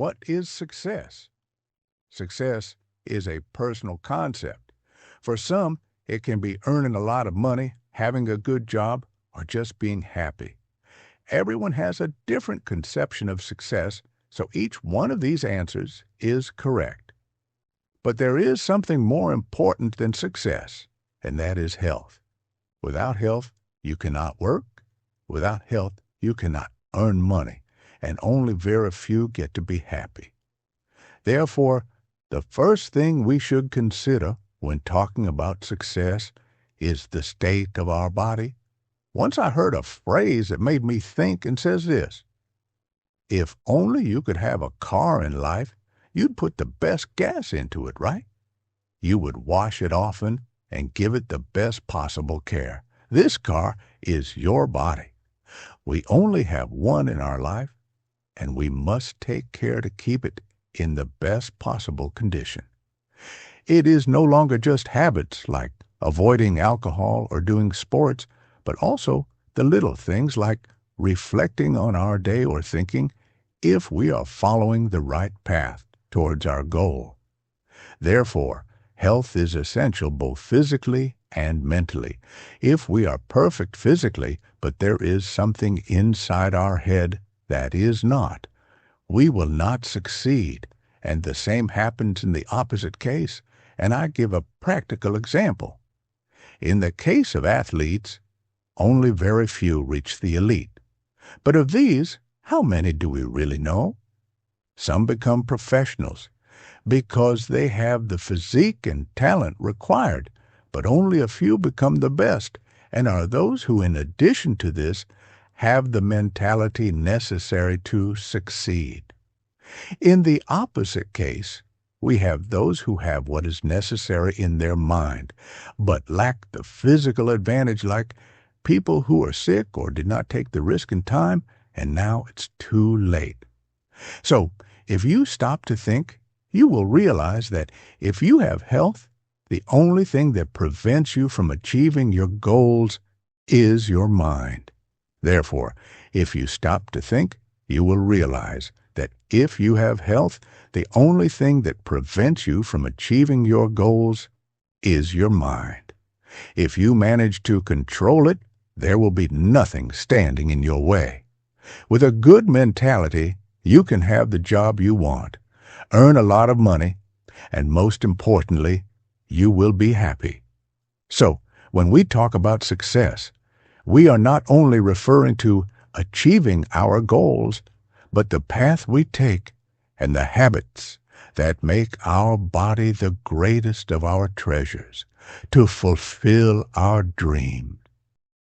What is success? Success is a personal concept. For some, it can be earning a lot of money, having a good job, or just being happy. Everyone has a different conception of success, so each one of these answers is correct. But there is something more important than success, and that is health. Without health, you cannot work. Without health, you cannot earn money, and only very few get to be happy. Therefore, the first thing we should consider when talking about success is the state of our body. Once I heard a phrase that made me think and says this: if only you could have a car in life, you'd put the best gas into it, right? You would wash it often and give it the best possible care. This car is your body. We only have one in our life, and we must take care to keep it in the best possible condition. It is no longer just habits like avoiding alcohol or doing sports, but also the little things like reflecting on our day or thinking if we are following the right path towards our goal. Therefore, health is essential both physically and mentally. If we are perfect physically, but there is something inside our head that is not, we will not succeed, and the same happens in the opposite case, and I give a practical example. In the case of athletes, only very few reach the elite. But of these, how many do we really know? Some become professionals because they have the physique and talent required, but only a few become the best, and are those who, in addition to this, have the mentality necessary to succeed. In the opposite case, we have those who have what is necessary in their mind, but lack the physical advantage, like people who are sick or did not take the risk in time, and now it's too late. So, if you stop to think, you will realize that if you have health, the only thing that prevents you from achieving your goals is your mind. Therefore, if you stop to think, you will realize that if you have health, the only thing that prevents you from achieving your goals is your mind. If you manage to control it, there will be nothing standing in your way. With a good mentality, you can have the job you want, earn a lot of money, and most importantly, you will be happy. So, when we talk about success, we are not only referring to achieving our goals, but the path we take and the habits that make our body the greatest of our treasures to fulfill our dreams.